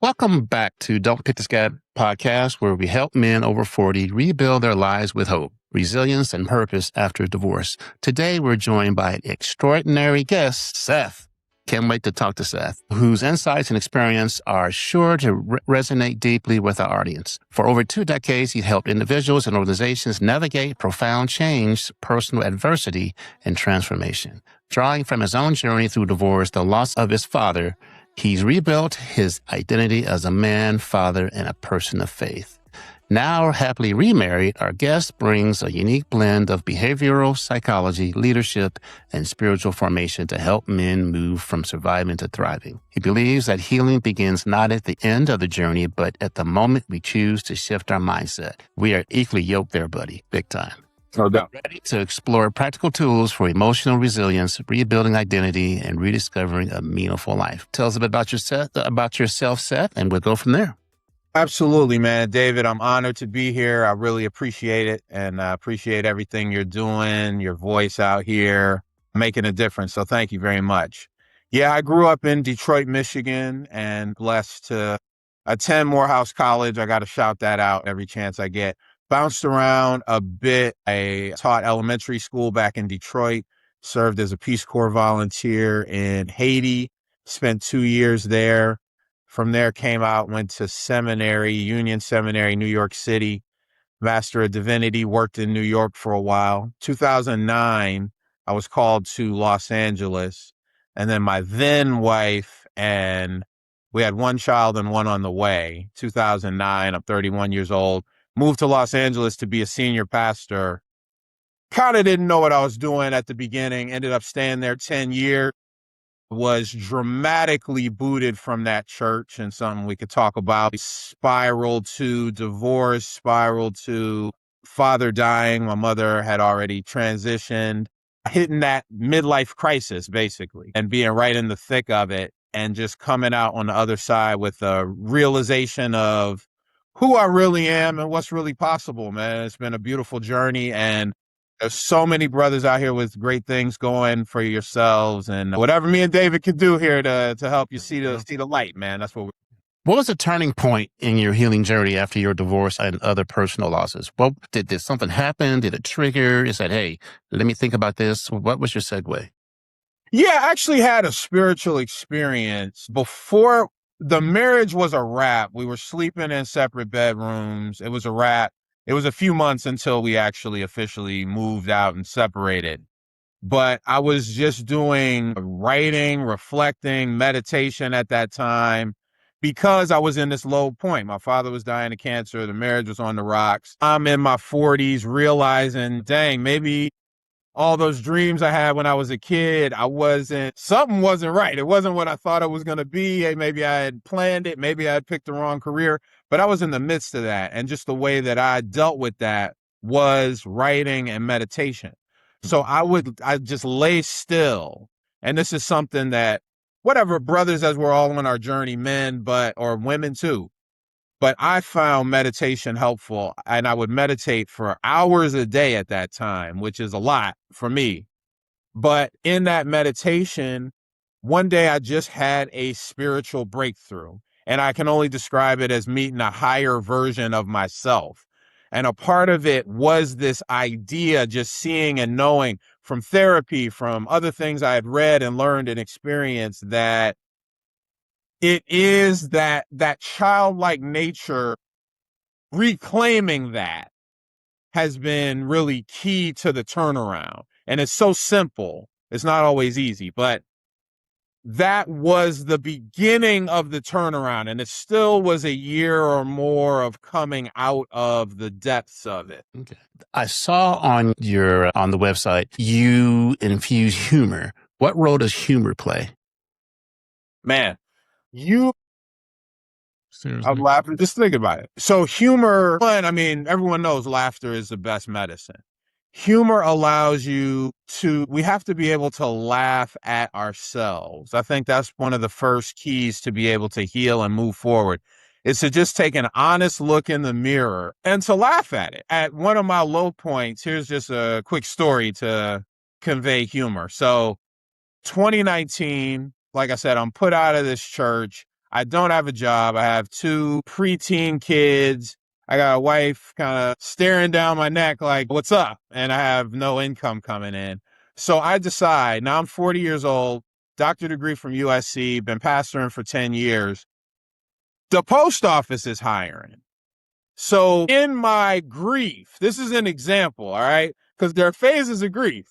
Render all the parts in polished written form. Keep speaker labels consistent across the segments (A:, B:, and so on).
A: Welcome back to Don't Pick the Scab podcast, where we help men over 40 rebuild their lives with hope, resilience, and purpose after divorce. Today, we're joined by an extraordinary guest, Seth. Can't wait to talk to Seth, whose insights and experience are sure to resonate deeply with our audience. For over 2 decades, he's helped individuals and organizations navigate profound change, personal adversity, and transformation. Drawing from his own journey through divorce, the loss of his father, he's rebuilt his identity as a man, father, and a person of faith. Now happily remarried, our guest brings a unique blend of behavioral psychology, leadership, and spiritual formation to help men move from surviving to thriving. He believes that healing begins not at the end of the journey, but at the moment we choose to shift our mindset. We are equally yoked there, buddy. Big time.
B: No doubt.
A: Ready to explore practical tools for emotional resilience, rebuilding identity, and rediscovering a meaningful life. Tell us a bit about yourself, Seth, and we'll go from there.
B: Absolutely, man. David, I'm honored to be here. I really appreciate it, and I appreciate everything you're doing, your voice out here, making a difference. So thank you very much. Yeah, I grew up in Detroit, Michigan, and blessed to attend Morehouse College. I got to shout that out every chance I get. Bounced around a bit. I taught elementary school back in Detroit, served as a Peace Corps volunteer in Haiti, spent 2 years there. From there, came out, went to seminary, Union Seminary, New York City, Master of Divinity, worked in New York for a while. 2009, I was called to Los Angeles. And then my then wife, and we had one child and one on the way. 2009, I'm 31 years old, moved to Los Angeles to be a senior pastor. Kind of didn't know what I was doing at the beginning, ended up staying there 10 years. Was dramatically booted from that church, and something we could talk about. Spiraled to divorce, spiraled to father dying. My mother had already transitioned, hitting that midlife crisis, basically, and being right in the thick of it, and just coming out on the other side with a realization of who I really am and what's really possible, man. It's been a beautiful journey, and there's so many brothers out here with great things going for yourselves, and whatever me and David can do here to help you see the light, man. That's what
A: What was the turning point in your healing journey after your divorce and other personal losses? What did something happen? Did it trigger? You said, hey, let me think about this. What was your segue?
B: Yeah, I actually had a spiritual experience before the marriage was a wrap. We were sleeping in separate bedrooms. It was a wrap. It was a few months until we actually officially moved out and separated. But I was just doing writing, reflecting, meditation at that time because I was in this low point. My father was dying of cancer. The marriage was on the rocks. I'm in my 40s realizing, dang, maybe all those dreams I had when I was a kid, something wasn't right. It wasn't what I thought it was going to be. Hey, maybe I had planned it. Maybe I had picked the wrong career, but I was in the midst of that. And just the way that I dealt with that was writing and meditation. So I just lay still. And this is something that whatever brothers, as we're all on our journey, men, or women too, but I found meditation helpful, and I would meditate for hours a day at that time, which is a lot for me. But in that meditation, one day I just had a spiritual breakthrough, and I can only describe it as meeting a higher version of myself. And a part of it was this idea, just seeing and knowing from therapy, from other things I had read and learned and experienced, that it is that childlike nature, reclaiming that has been really key to the turnaround. And it's so simple. It's not always easy, but that was the beginning of the turnaround. And it still was a year or more of coming out of the depths of it.
A: Okay. I saw on the website, you infuse humor. What role does humor play?
B: Man,
A: Seriously?
B: I'm laughing. Just think about it. So humor, everyone knows laughter is the best medicine. Humor allows we have to be able to laugh at ourselves. I think that's one of the first keys to be able to heal and move forward, is to just take an honest look in the mirror and to laugh at it. At one of my low points, here's just a quick story to convey humor. So 2019, like I said, I'm put out of this church. I don't have a job. I have 2 preteen kids. I got a wife kind of staring down my neck like, what's up? And I have no income coming in. So I decide, now I'm 40 years old, doctorate degree from USC, been pastoring for 10 years. The post office is hiring. So in my grief, this is an example, all right? Because there are phases of grief.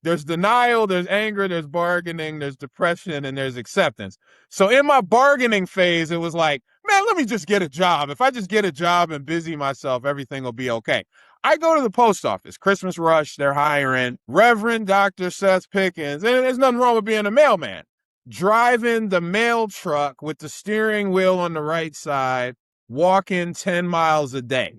B: There's denial, there's anger, there's bargaining, there's depression, and there's acceptance. So in my bargaining phase, it was like, man, let me just get a job. If I just get a job and busy myself, everything will be okay. I go to the post office, Christmas rush, they're hiring Reverend Dr. Seth Pickens, and there's nothing wrong with being a mailman. Driving the mail truck with the steering wheel on the right side, walking 10 miles a day,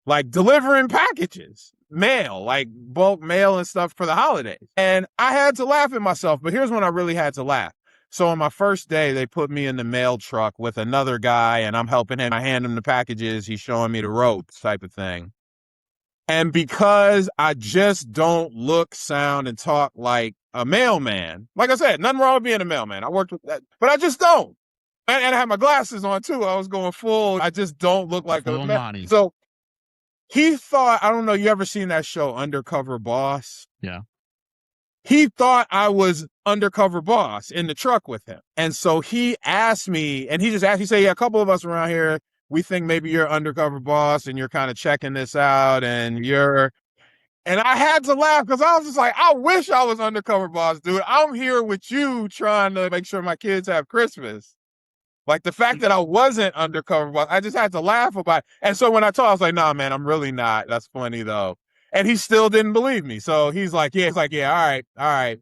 B: like delivering packages, mail, like bulk mail and stuff for the holidays. And I had to laugh at myself, but here's when I really had to laugh. So on my first day, they put me in the mail truck with another guy and I'm helping him. I hand him the packages. He's showing me the ropes type of thing. And because I just don't look, sound, and talk like a mailman, like I said, nothing wrong with being a mailman. I worked with that, but I just don't. And I had my glasses on too. I was going full. I just don't look like a mailman. So he thought, I don't know, you ever seen that show, Undercover Boss?
A: Yeah.
B: He thought I was undercover boss in the truck with him. And so he asked me, and he just asked, he said, yeah, a couple of us around here, we think maybe you're undercover boss and you're kind of checking this out and I had to laugh because I was just like, I wish I was undercover boss, dude. I'm here with you trying to make sure my kids have Christmas. Like the fact that I wasn't undercover boss, I just had to laugh about it. And so when I told, I was like, nah, man, I'm really not. That's funny though. And he still didn't believe me. So he's like, yeah, all right.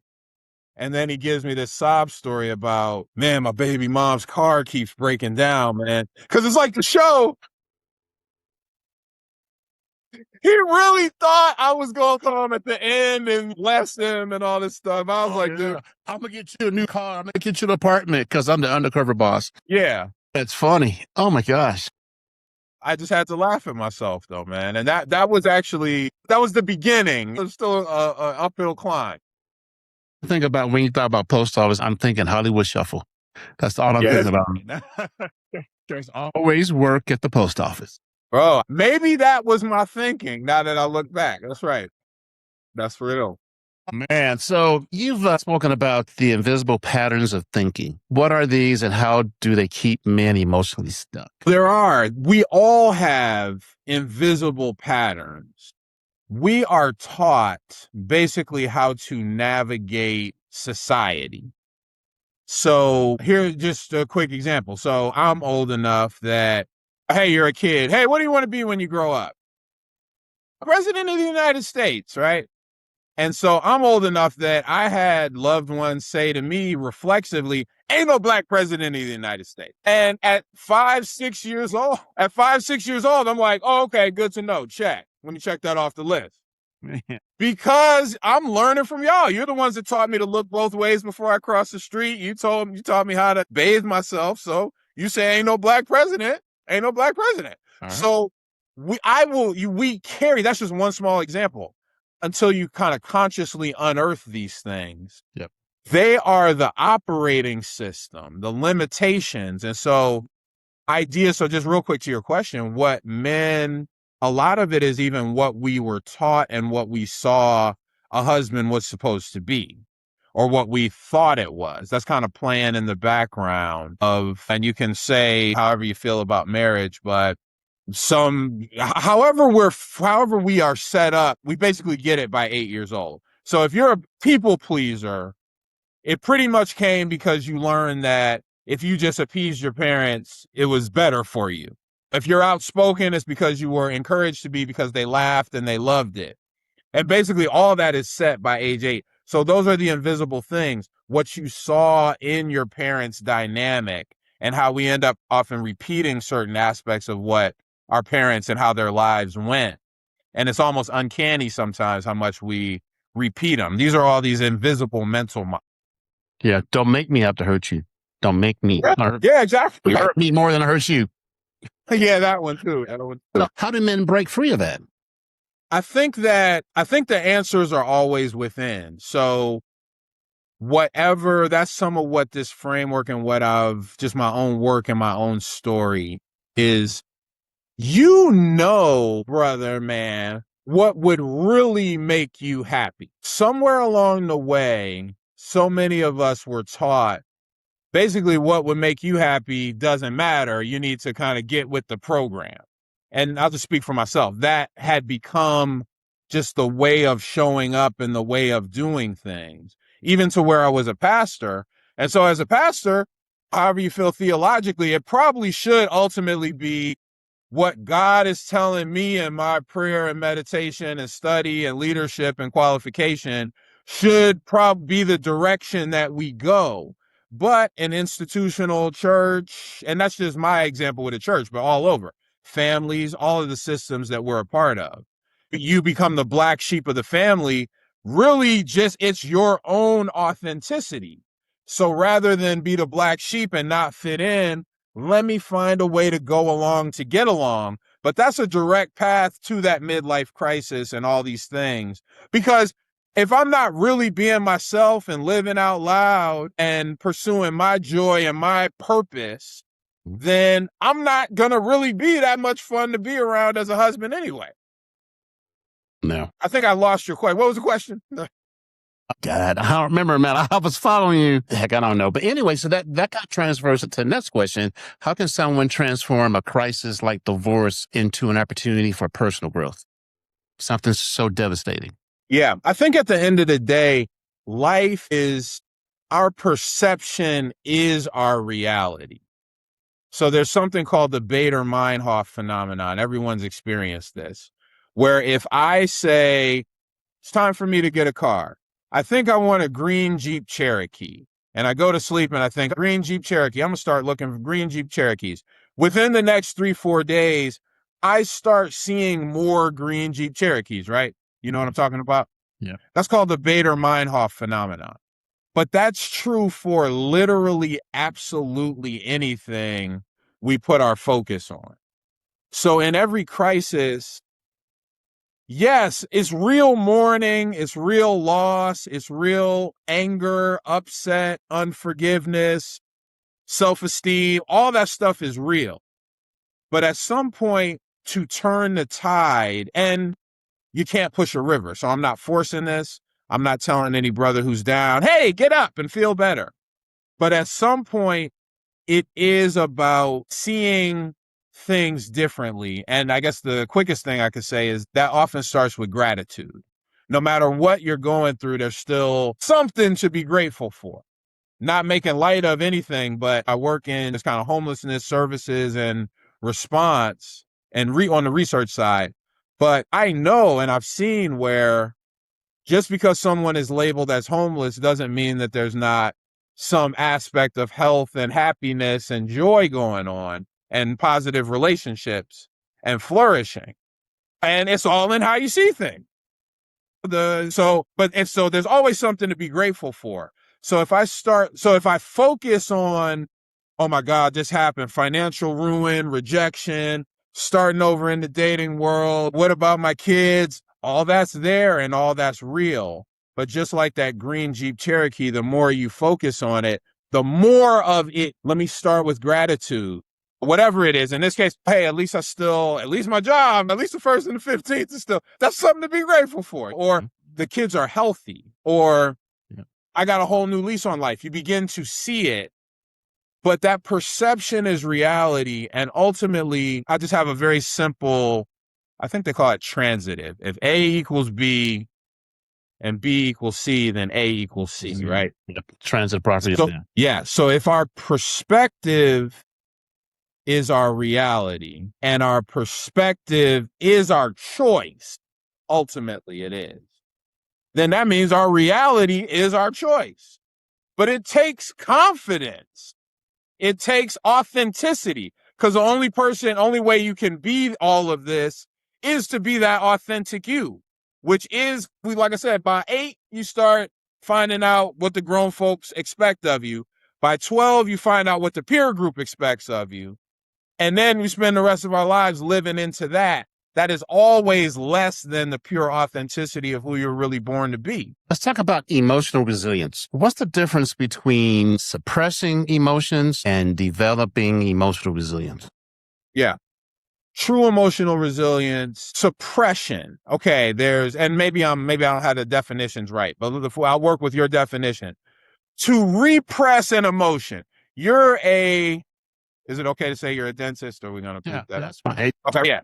B: And then he gives me this sob story about, man, my baby mom's car keeps breaking down, man. Because it's like the show. He really thought I was going to come at the end and bless him and all this stuff. I was like, dude,
A: I'm going to get you a new car. I'm going to get you an apartment because I'm the undercover boss.
B: Yeah.
A: That's funny. Oh, my gosh.
B: I just had to laugh at myself, though, man. And that was the beginning. It was still an uphill climb.
A: Think about when you thought about post office, I'm thinking Hollywood Shuffle. That's all I'm thinking about. There's always work at the post office.
B: Bro, maybe that was my thinking now that I look back. That's right. That's real.
A: Man, so you've spoken about the invisible patterns of thinking. What are these and how do they keep men emotionally stuck?
B: There are. We all have invisible patterns. We are taught basically how to navigate society. So here's just a quick example. So I'm old enough that, hey, you're a kid. Hey, what do you want to be when you grow up? President of the United States, right? And so I'm old enough that I had loved ones say to me reflexively, ain't no black president of the United States. And at 5-6 years old, I'm like, oh, okay, good to know. Check. Let me check that off the list. Because I'm learning from y'all. You're the ones that taught me to look both ways before I cross the street. You taught me how to bathe myself. So you say ain't no black president. Ain't no black president. Right. So we carry, that's just one small example. Until you kind of consciously unearth these things.
A: Yep.
B: They are the operating system, the limitations. And so so just real quick to your question, a lot of it is even what we were taught and what we saw a husband was supposed to be, or what we thought it was. That's kind of playing in the background and you can say however you feel about marriage, but however we are set up, we basically get it by 8 years old. So if you're a people pleaser, it pretty much came because you learned that if you just appeased your parents, it was better for you. If you're outspoken, it's because you were encouraged to be because they laughed and they loved it. And basically all that is set by age 8. So those are the invisible things, what you saw in your parents' dynamic and how we end up often repeating certain aspects of what our parents and how their lives went. And it's almost uncanny sometimes how much we repeat them. These are all these invisible mental models.
A: Yeah, don't make me have to hurt you. Don't make me.
B: Yeah, exactly.
A: Hurt me more than I hurt you.
B: Yeah, that one too.
A: So how do men break free of that?
B: I think the answers are always within. So that's some of what this framework and what I've just my own work and my own story is, brother, man, what would really make you happy. Somewhere along the way, so many of us were taught basically what would make you happy doesn't matter. You need to kind of get with the program. And I'll just speak for myself. That had become just the way of showing up and the way of doing things, even to where I was a pastor. And so as a pastor, however you feel theologically, it probably should ultimately be what God is telling me in my prayer and meditation and study and leadership and qualification should probably be the direction that we go. But an institutional church, and that's just my example with a church, but all over, families, all of the systems that we're a part of, you become the black sheep of the family, really just it's your own authenticity. So rather than be the black sheep and not fit in, let me find a way to go along to get along. But that's a direct path to that midlife crisis and all these things. Because if I'm not really being myself and living out loud and pursuing my joy and my purpose, then I'm not going to really be that much fun to be around as a husband anyway.
A: No.
B: I think I lost your question. What was the question?
A: God, I don't remember, man. I was following you. Heck, I don't know. But anyway, so that got transfers to the next question. How can someone transform a crisis like divorce into an opportunity for personal growth? Something so devastating.
B: Yeah, I think at the end of the day, life is, our perception is our reality. So there's something called the Bader-Meinhof phenomenon. Everyone's experienced this, where if I say, it's time for me to get a car, I think I want a green Jeep Cherokee. And I go to sleep and I think, green Jeep Cherokee, I'm going to start looking for green Jeep Cherokees. Within the next 3-4 days, I start seeing more green Jeep Cherokees, right? You know what I'm talking about?
A: Yeah.
B: That's called the Bader-Meinhof phenomenon. But that's true for literally absolutely anything we put our focus on. So in every crisis, yes, it's real mourning, it's real loss, it's real anger, upset, unforgiveness, self-esteem, all that stuff is real. But at some point, to turn the tide, and you can't push a river, so I'm not forcing this. I'm not telling any brother who's down, hey, get up and feel better. But at some point, it is about seeing things differently. And I guess the quickest thing I could say is that often starts with gratitude. No matter what you're going through, there's still something to be grateful for. Not making light of anything, but I work in this kind of homelessness services and response and on the research side. But I know and I've seen where just because someone is labeled as homeless doesn't mean that there's not some aspect of health and happiness and joy going on and positive relationships and flourishing. And it's all in how you see things. So there's always something to be grateful for. So if I focus on, oh my God, this happened, financial ruin, rejection, starting over in the dating world, what about my kids? All that's there and all that's real. But just like that green Jeep Cherokee, the more you focus on it, the more of it, let me start with gratitude. Whatever it is, in this case, hey, at least my job, at least the 1st and the 15th is still, that's something to be grateful for. Or the kids are healthy, or I got a whole new lease on life. You begin to see it, but that perception is reality. And ultimately, I just have a very simple, I think they call it transitive. If A equals B and B equals C, then A equals C, right?
A: Yep. Transit property.
B: So, yeah. So if our perspective is our reality and our perspective is our choice, ultimately it is, then that means our reality is our choice. But it takes confidence. It takes authenticity, because the only way you can be all of this is to be that authentic you, which is, like I said, by 8, you start finding out what the grown folks expect of you. By 12, you find out what the peer group expects of you. And then we spend the rest of our lives living into that. that is always less than the pure authenticity of who you're really born to be.
A: Let's talk about emotional resilience. What's the difference between suppressing emotions and developing emotional resilience?
B: Yeah. True emotional resilience, suppression. Okay, and maybe I don't have the definitions right, but I'll work with your definition. To repress an emotion. Is it okay to say you're a dentist, or are we going to prove that?
A: That's fine.
B: Okay, yeah.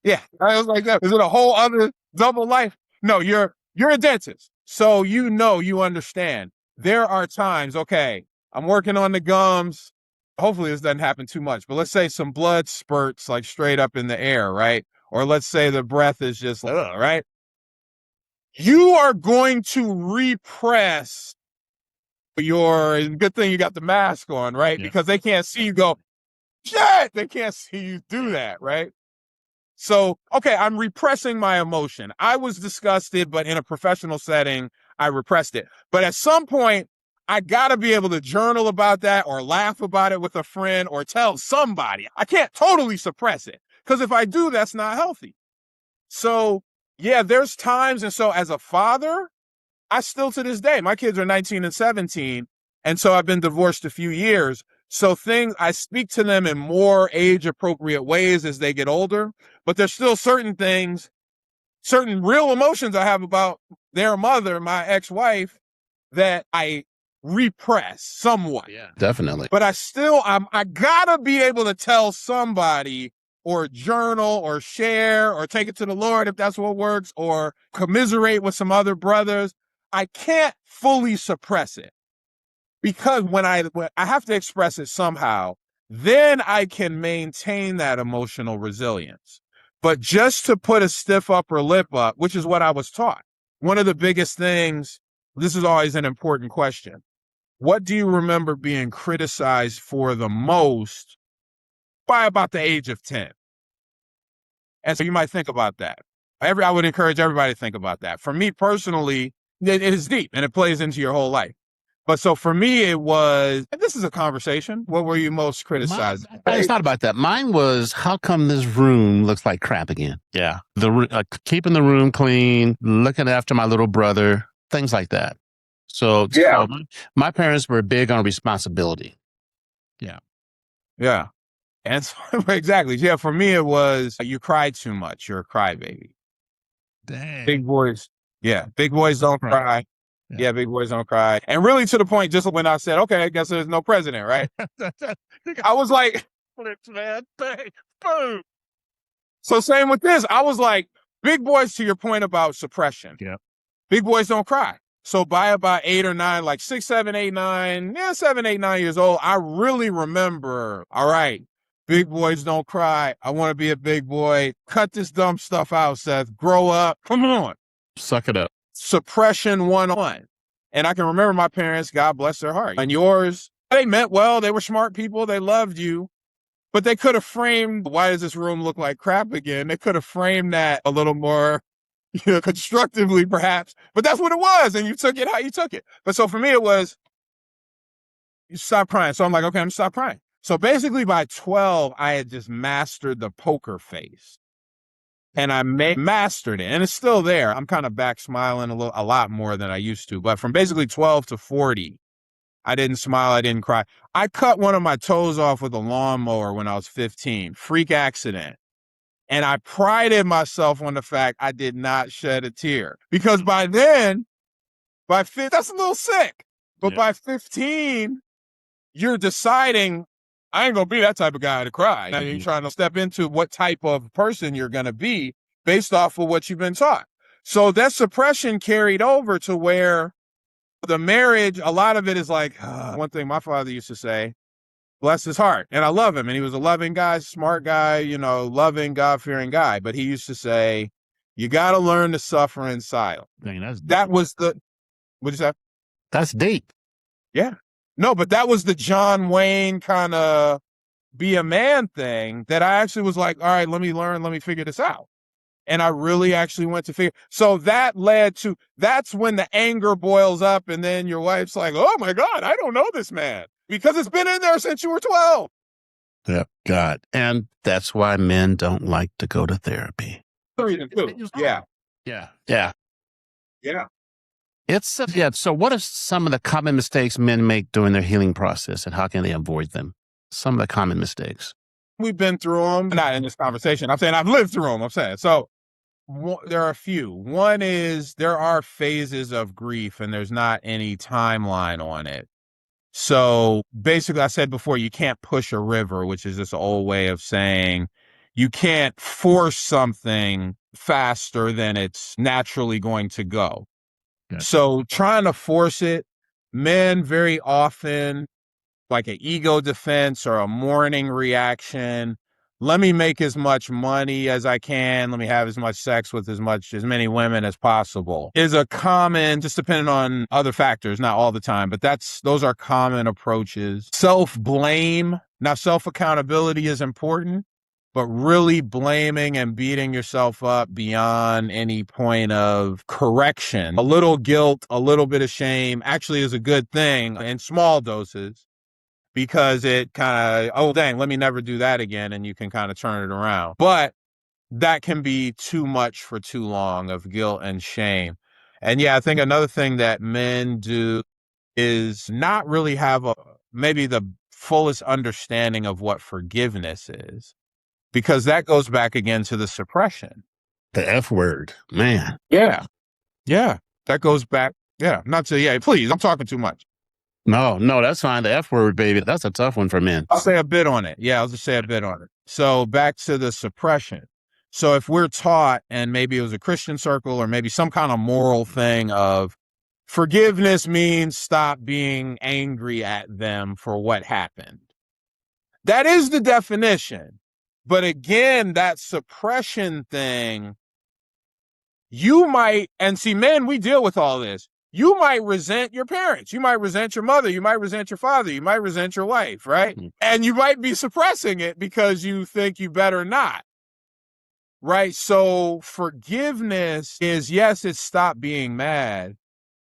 B: Yeah, I was like that. Is it a whole other double life? No, you're a dentist. So you understand. There are times, okay, I'm working on the gums. Hopefully this doesn't happen too much, but let's say some blood spurts like straight up in the air, right? Or let's say the breath is just right? You are going to repress good thing you got the mask on, right? Yeah. Because they can't see you go, shit, they can't see you do that, right? So, okay, I'm repressing my emotion. I was disgusted, but in a professional setting, I repressed it. But at some point, I got to be able to journal about that or laugh about it with a friend or tell somebody. I can't totally suppress it, because if I do, that's not healthy. So, yeah, there's times. And so as a father, I still to this day, my kids are 19 and 17. And so I've been divorced a few years. So I speak to them in more age appropriate ways as they get older, but there's still certain real emotions I have about their mother, my ex-wife, that I repress somewhat.
A: Yeah, definitely.
B: But I gotta be able to tell somebody, or journal or share or take it to the Lord if that's what works, or commiserate with some other brothers. I can't fully suppress it, because when I have to express it somehow, then I can maintain that emotional resilience. But just to put a stiff upper lip up, which is what I was taught. One of the biggest things, this is always an important question. What do you remember being criticized for the most by about the age of 10? And so you might think about that. I would encourage everybody to think about that. For me personally, it is deep and it plays into your whole life. But so for me, it was, this is a conversation. What were you most criticized?
A: I thought about that. Mine was, how come this room looks like crap again? Yeah. Keeping the room clean, looking after my little brother, things like that. So my parents were big on responsibility. Yeah.
B: Yeah. And so, exactly. Yeah. For me, it was, you cry too much. You're a crybaby.
A: Dang.
B: Big boys. Yeah. Big boys don't cry. Yeah, big boys don't cry. And really to the point, just when I said, okay, I guess there's no president, right? I was like, man, boom. So same with this. I was like, big boys, to your point about suppression.
A: Yeah.
B: Big boys don't cry. So by about 8 or 9, like 6, 7, 8, 9, 7, 8, 9 years old, I really remember, all right, big boys don't cry. I want to be a big boy. Cut this dumb stuff out, Seth. Grow up. Come on.
A: Suck it up.
B: Suppression 101. And I can remember my parents, God bless their heart. And yours, they meant well. They were smart people. They loved you. But they could have framed, why does this room look like crap again? They could have framed that a little more constructively, perhaps. But that's what it was. And you took it how you took it. But so for me, it was, you stop crying. So I'm like, okay, I'm going to stop crying. So basically by 12, I had just mastered the poker face. And I mastered it, and it's still there. I'm kind of back smiling a lot more than I used to. But from basically 12 to 40, I didn't smile. I didn't cry. I cut one of my toes off with a lawnmower when I was 15. Freak accident. And I prided myself on the fact I did not shed a tear. Because by then, that's a little sick. But by 15, you're deciding, I ain't going to be that type of guy to cry. Now you're trying to step into what type of person you're going to be based off of what you've been taught. So that suppression carried over to where the marriage, a lot of it is like, one thing my father used to say, bless his heart. And I love him. And he was a loving guy, smart guy, loving, God-fearing guy. But he used to say, you got to learn to suffer in silence. That was what'd you say?
A: That's deep.
B: Yeah. No, but that was the John Wayne kind of be a man thing that I actually was like, all right, let me figure this out. And I really actually went to figure. So that that's when the anger boils up. And then your wife's like, oh my God, I don't know this man, because it's been in there since you were 12.
A: Yep. God. And that's why men don't like to go to therapy.
B: The reason too. Yeah.
A: Yeah. Yeah.
B: Yeah.
A: Yeah. So what are some of the common mistakes men make during their healing process and how can they avoid them? Some of the common mistakes.
B: We've been through them, not in this conversation. I'm saying I've lived through them. I'm saying. So there are a few. One is there are phases of grief and there's not any timeline on it. So basically, I said before, you can't push a river, which is this old way of saying you can't force something faster than it's naturally going to go.
A: Gotcha.
B: So trying to force it, men very often, like an ego defense or a mourning reaction. Let me make as much money as I can. Let me have as much sex with as many women as possible is a common, just depending on other factors, not all the time, but those are common approaches. Self-blame. Now, self-accountability is important, but really blaming and beating yourself up beyond any point of correction. A little guilt, a little bit of shame actually is a good thing in small doses, because it kind of, oh, dang, let me never do that again. And you can kind of turn it around. But that can be too much for too long of guilt and shame. And yeah, I think another thing that men do is not really have maybe the fullest understanding of what forgiveness is, because that goes back again to the suppression.
A: The F word, man.
B: Yeah. Yeah. That goes back. Yeah. Not to, yeah, please, I'm talking too much.
A: No, that's fine. The F word, baby. That's a tough one for men.
B: I'll say a bit on it. Yeah, I'll just say a bit on it. So back to the suppression. So if we're taught, and maybe it was a Christian circle or maybe some kind of moral thing of forgiveness means stop being angry at them for what happened. That is the definition. But again, that suppression thing, you might, and see, men, we deal with all this. You might resent your parents. You might resent your mother. You might resent your father. You might resent your wife, right? Mm-hmm. And you might be suppressing it because you think you better not, right? So forgiveness is, yes, it's stop being mad.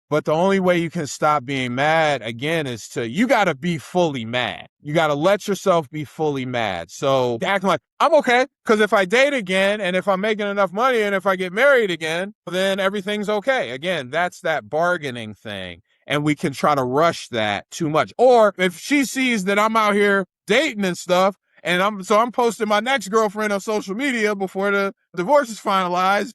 B: But the only way you can stop being mad, again, is you got to be fully mad. You got to let yourself be fully mad. So acting like, I'm okay, because if I date again and if I'm making enough money and if I get married again, then everything's okay. Again, that's that bargaining thing. And we can try to rush that too much. Or if she sees that I'm out here dating and stuff, and I'm posting my next girlfriend on social media before the divorce is finalized,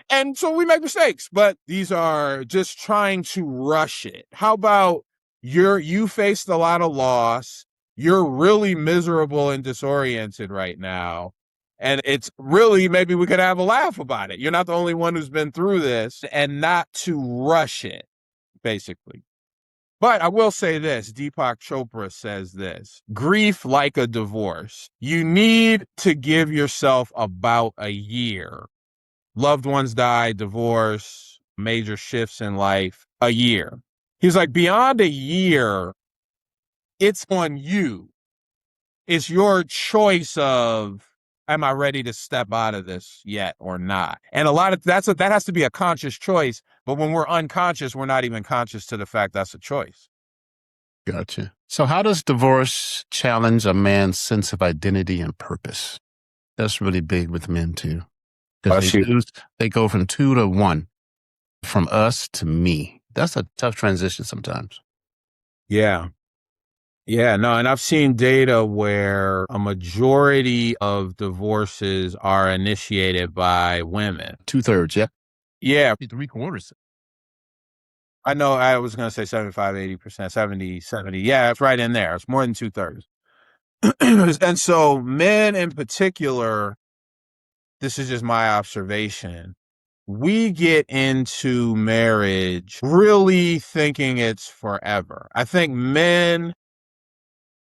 B: and so we make mistakes, but these are just trying to rush it. How about you faced a lot of loss. You're really miserable and disoriented right now. And it's really, maybe we could have a laugh about it. You're not the only one who's been through this, and not to rush it, basically. But I will say this, Deepak Chopra says this, grief like a divorce. You need to give yourself about a year. Loved ones die, divorce, major shifts in life, a year. He's like, beyond a year, it's on you. It's your choice of, am I ready to step out of this yet or not? And that has to be a conscious choice. But when we're unconscious, we're not even conscious to the fact that's a choice.
A: Gotcha. So how does divorce challenge a man's sense of identity and purpose? That's really big with men too. They go from 2 to 1, from us to me. That's a tough transition sometimes.
B: Yeah. Yeah, no, and I've seen data where a majority of divorces are initiated by women.
A: 2/3, yeah.
B: Yeah.
A: 3/4.
B: I know I was going to say 75, 80%, 70. Yeah, it's right in there. It's more than 2/3. And so men in particular, this is just my observation, we get into marriage really thinking it's forever. I think men,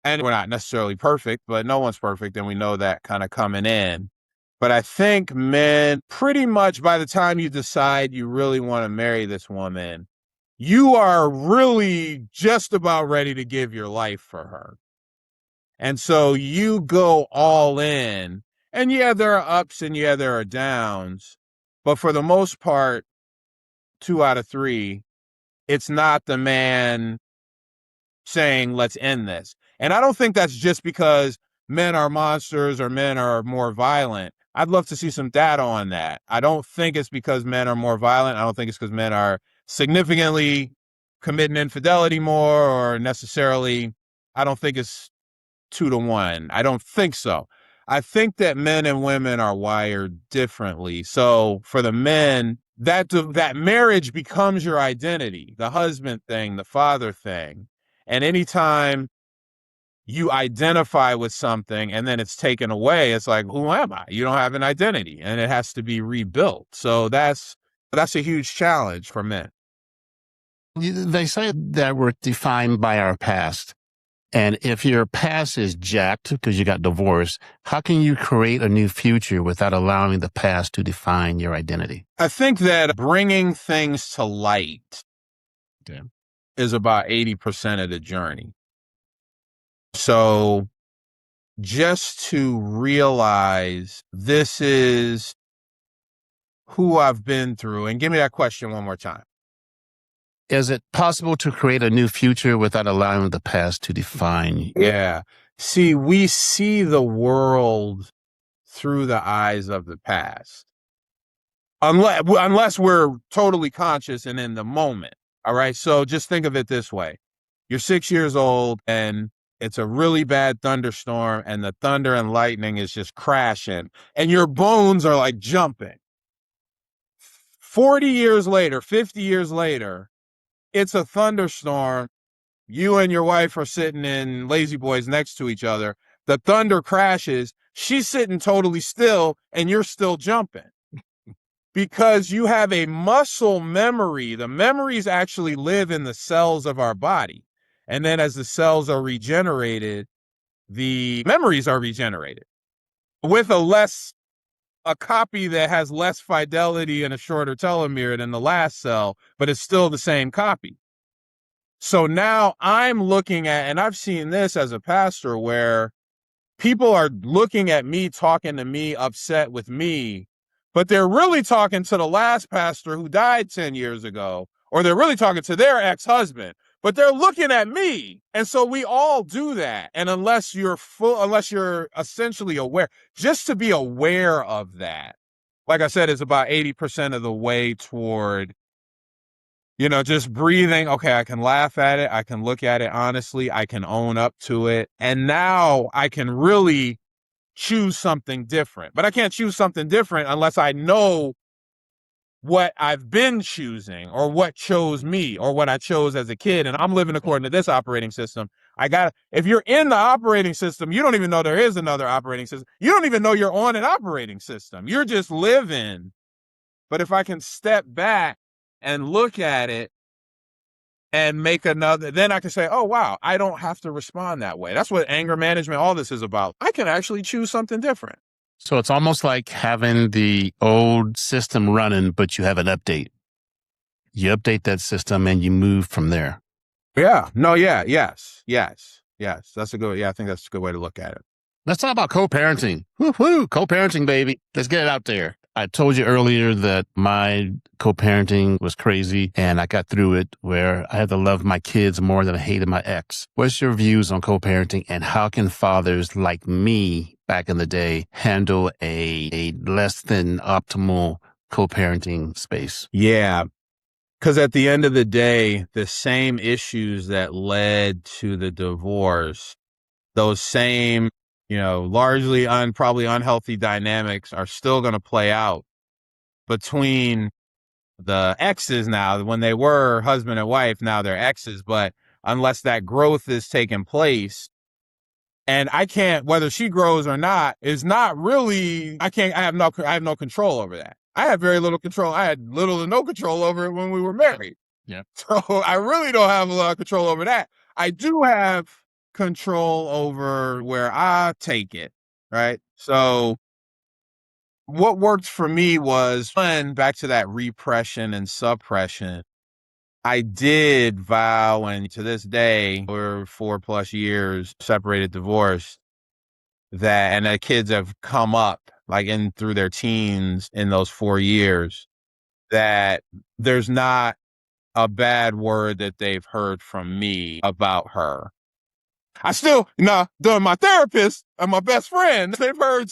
B: and we're not necessarily perfect, but no one's perfect, and we know that kind of coming in. But I think men, pretty much by the time you decide you really want to marry this woman, you are really just about ready to give your life for her. And so you go all in. And yeah, there are ups and yeah, there are downs. But for the most part, 2 out of 3, it's not the man saying, let's end this. And I don't think that's just because men are monsters or men are more violent. I'd love to see some data on that. I don't think it's because men are more violent. I don't think it's because men are significantly committing infidelity more, or necessarily, I don't think it's 2 to 1. I don't think so. I think that men and women are wired differently. So for the men, that marriage becomes your identity, the husband thing, the father thing. And anytime you identify with something and then it's taken away, it's like, who am I? You don't have an identity, and it has to be rebuilt. So that's a huge challenge for men.
A: They say that we're defined by our past. And if your past is jacked because you got divorced, how can you create a new future without allowing the past to define your identity?
B: I think that bringing things to light is about 80% of the journey. So just to realize this is who I've been through, and give me that question one more time.
A: Is it possible to create a new future without allowing the past to define you?
B: Yeah. See, we see the world through the eyes of the past. Unless we're totally conscious and in the moment. All right. So just think of it this way. You're 6 years old and it's a really bad thunderstorm, and the thunder and lightning is just crashing and your bones are like jumping. 40 years later, 50 years later, it's a thunderstorm. You and your wife are sitting in Lazy Boys next to each other. The thunder crashes. She's sitting totally still and you're still jumping because you have a muscle memory. The memories actually live in the cells of our body. And then as the cells are regenerated, the memories are regenerated with a copy that has less fidelity and a shorter telomere than the last cell, but it's still the same copy. So now I'm looking at, and I've seen this as a pastor, where people are looking at me, talking to me, upset with me, but they're really talking to the last pastor who died 10 years ago, or they're really talking to their ex-husband, but they're looking at me. And so we all do that. And unless you're essentially aware, just to be aware of that, like I said, is about 80% of the way toward, just breathing. Okay, I can laugh at it. I can look at it honestly. I can own up to it. And now I can really choose something different. But I can't choose something different unless I know what I've been choosing, or what chose me, or what I chose as a kid. And I'm living according to this operating system. If you're in the operating system, you don't even know there is another operating system. You don't even know you're on an operating system. You're just living. But if I can step back and look at it and make then I can say, oh, wow, I don't have to respond that way. That's what anger management, all this is about. I can actually choose something different.
A: So it's almost like having the old system running, but you have an update. You update that system and you move from there.
B: Yeah. No, yeah. Yes. That's I think that's a good way to look at it.
A: Let's talk about co-parenting. Woo-hoo, co-parenting, baby. Let's get it out there. I told you earlier that my co-parenting was crazy, and I got through it where I had to love my kids more than I hated my ex. What's your views on co-parenting, and how can fathers like me back in the day handle a less than optimal co-parenting space?
B: Yeah. Because at the end of the day, the same issues that led to the divorce, those same, largely probably unhealthy dynamics are still going to play out between the exes now. When they were husband and wife, now they're exes. But unless that growth is taking place, and I can't, whether she grows or not, is not really, I have no control over that. I have very little control. I had little to no control over it when we were married.
A: Yeah.
B: So I really don't have a lot of control over that. I do have control over where I take it, right? So what worked for me was, back to that repression and suppression. I did vow, and to this day, we're 4+ years separated, divorced, and the kids have come up like through their teens in those 4 years, that there's not a bad word that they've heard from me about her. I still, doing my therapist and my best friend, they've heard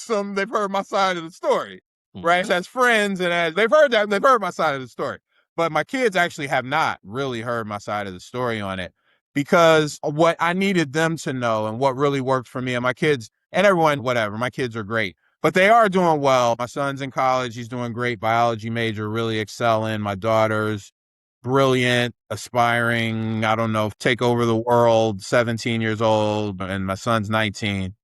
B: my side of the story, right? As friends and as they've heard my side of the story. But my kids actually have not really heard my side of the story on it, because what I needed them to know and what really worked for me and my kids and everyone, whatever, my kids are great, but they are doing well. My son's in college. He's doing great, biology major, really excelling. My daughter's brilliant, aspiring, I don't know, take over the world, 17 years old, and my son's 19.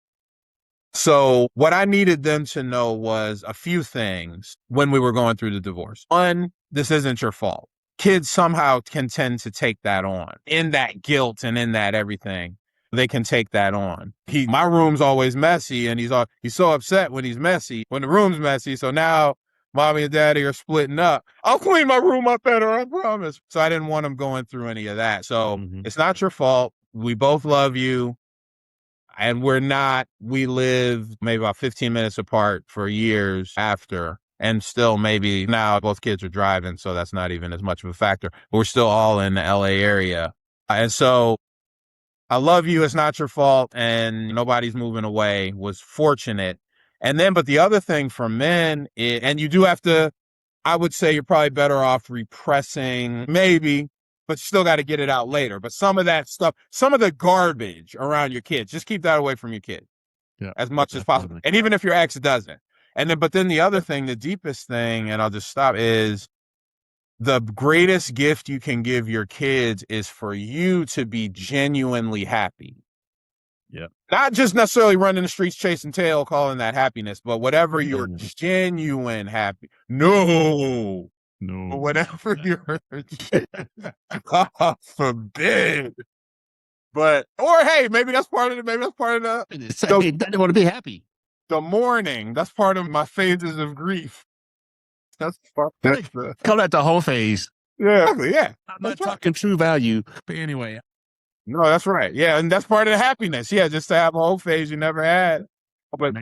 B: So what I needed them to know was a few things when we were going through the divorce. One, this isn't your fault. Kids somehow can tend to take that on. In that guilt and in that everything, they can take that on. My room's always messy, and he's so upset when he's messy, when the room's messy. So now mommy and daddy are splitting up. I'll clean my room up better, I promise. So I didn't want him going through any of that. So It's not your fault. We both love you. And we lived maybe about 15 minutes apart for years after. And still maybe now both kids are driving, so that's not even as much of a factor. But we're still all in the LA area. And so I love you. It's not your fault. And nobody's moving away was fortunate. And then, but the other thing for men, and you do have to, I would say you're probably better off repressing, maybe, but you still got to get it out later. But some of that stuff, some of the garbage around your kids, just keep that away from your kids as much as possible. And even if your ex doesn't. But then the other thing, the deepest thing, and I'll just stop, is the greatest gift you can give your kids is for you to be genuinely happy.
A: Yeah.
B: Not just necessarily running the streets chasing tail, calling that happiness, but whatever your genuine happy. No. Whatever your God forbid. But hey, maybe that's part of the
A: They want to be happy.
B: The mourning. That's part of my phases of grief. That's part of
A: Call that the whole phase.
B: Yeah, exactly, yeah.
A: I'm not talking true value. But anyway.
B: No, that's right. Yeah, and that's part of the happiness. Yeah, just to have a whole phase you never had. But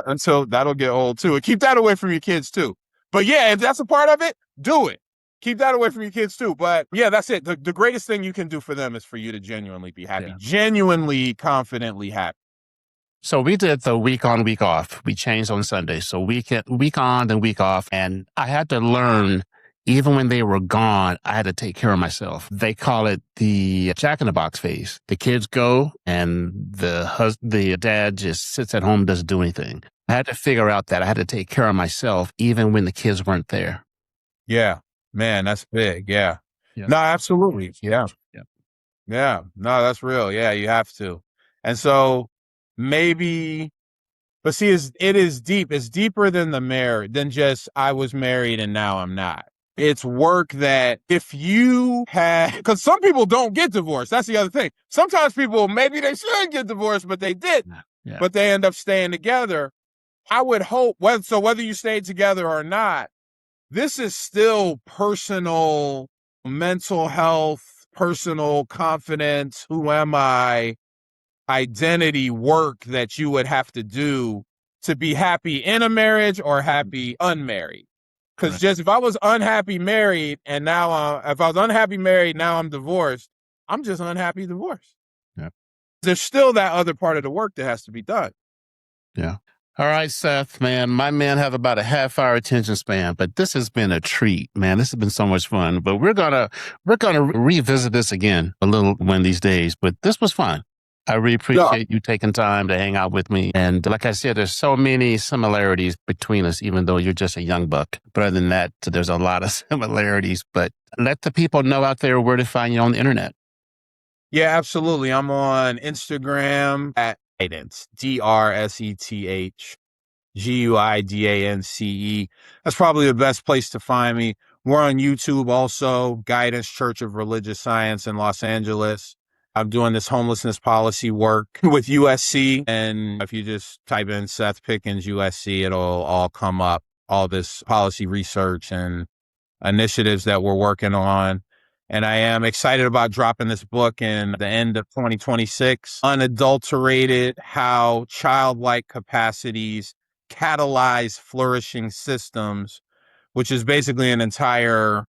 B: until that'll get old too. And keep that away from your kids too. But yeah, if that's a part of it, do it. Keep that away from your kids too. But yeah, that's it. The greatest thing you can do for them is for you to genuinely be happy, genuinely, confidently happy.
A: So we did the week on, week off. We changed on Sunday. So week on, then week off. And I had to learn, even when they were gone, I had to take care of myself. They call it the jack-in-the-box phase. The kids go and the dad just sits at home, doesn't do anything. I had to figure out that I had to take care of myself even when the kids weren't there.
B: Yeah, man, that's big. Yeah. No, absolutely. Yeah. No, that's real. Yeah, you have to. And so maybe, but see, it is deep. It's deeper than than just I was married and now I'm not. It's work that if you because some people don't get divorced. That's the other thing. Sometimes people, maybe they should get divorced, but they didn't. Yeah. But they end up staying together. I would hope, whether you stayed together or not, this is still personal mental health, personal confidence. Who am I? Identity work that you would have to do to be happy in a marriage or happy unmarried. Because just if I was unhappy married and now if I was unhappy married, now I'm divorced, I'm just unhappy divorced. Yeah. There's still that other part of the work that has to be done.
A: Yeah. All right, Seth, man, my men have about a half-hour attention span, but this has been a treat, man. This has been so much fun, but we're gonna revisit this again a little one of these days, but this was fun. I really appreciate you taking time to hang out with me. And like I said, there's so many similarities between us, even though you're just a young buck. But other than that, there's a lot of similarities, but let the people know out there where to find you on the internet.
B: Yeah, absolutely. I'm on Instagram at Guidance, DRSETHGUIDANCE. That's probably the best place to find me. We're on YouTube also, Guidance Church of Religious Science in Los Angeles. I'm doing this homelessness policy work with USC. And if you just type in Seth Pickens, USC, it'll all come up, all this policy research and initiatives that we're working on. And I am excited about dropping this book in the end of 2026, Unadulterated: How Childlike Capacities Catalyze Flourishing Systems, which is basically an entire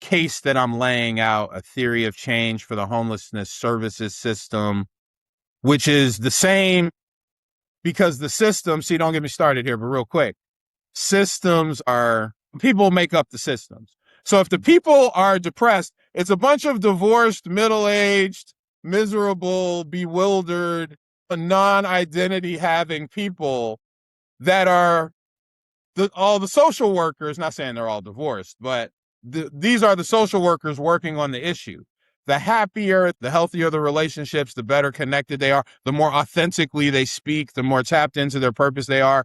B: case that I'm laying out, a theory of change for the homelessness services system, which is the same because the system, see, don't get me started here, but real quick, systems are, people make up the systems. So if the people are depressed, it's a bunch of divorced, middle-aged, miserable, bewildered, non-identity having people that are all the social workers, not saying they're all divorced, but these are the social workers working on the issue. The happier, the healthier the relationships, the better connected they are, the more authentically they speak, the more tapped into their purpose they are,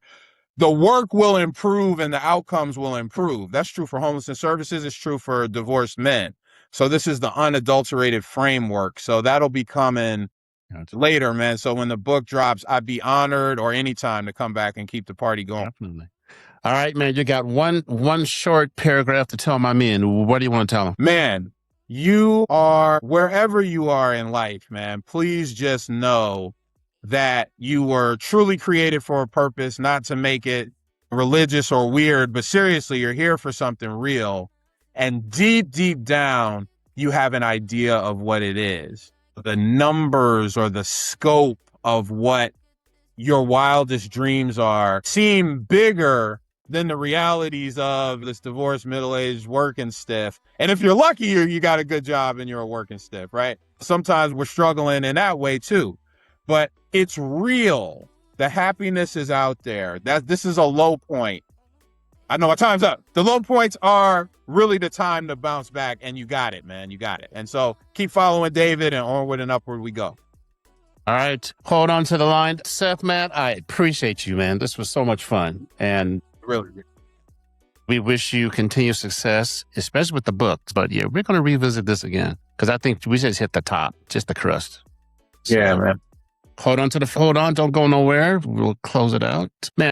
B: the work will improve and the outcomes will improve. That's true for homelessness services. It's true for divorced men. So this is the unadulterated framework. So that'll be coming later, man. So when the book drops, I'd be honored or anytime to come back and keep the party going.
A: Definitely. All right, man. You got one short paragraph to tell my men. What do you want to tell them?
B: Man, you are, wherever you are in life, man, please just know that you were truly created for a purpose, not to make it religious or weird, but seriously, you're here for something real. And deep, deep down, you have an idea of what it is. The numbers or the scope of what your wildest dreams are seem bigger than the realities of this divorced, middle-aged, working stiff. And if you're lucky, you got a good job and you're a working stiff, right? Sometimes we're struggling in that way too. But it's real. The happiness is out there. This is a low point. I know our time's up. The low points are really the time to bounce back, and you got it, man. You got it. And so keep following David, and onward and upward we go.
A: All right. Hold on to the line. Seth, man, I appreciate you, man. This was so much fun. And
B: really,
A: we wish you continued success, especially with the books. But yeah, we're going to revisit this again because I think we just hit the top, just the crust.
B: So, yeah, man.
A: Hold on. Don't go nowhere. We'll close it out. Man.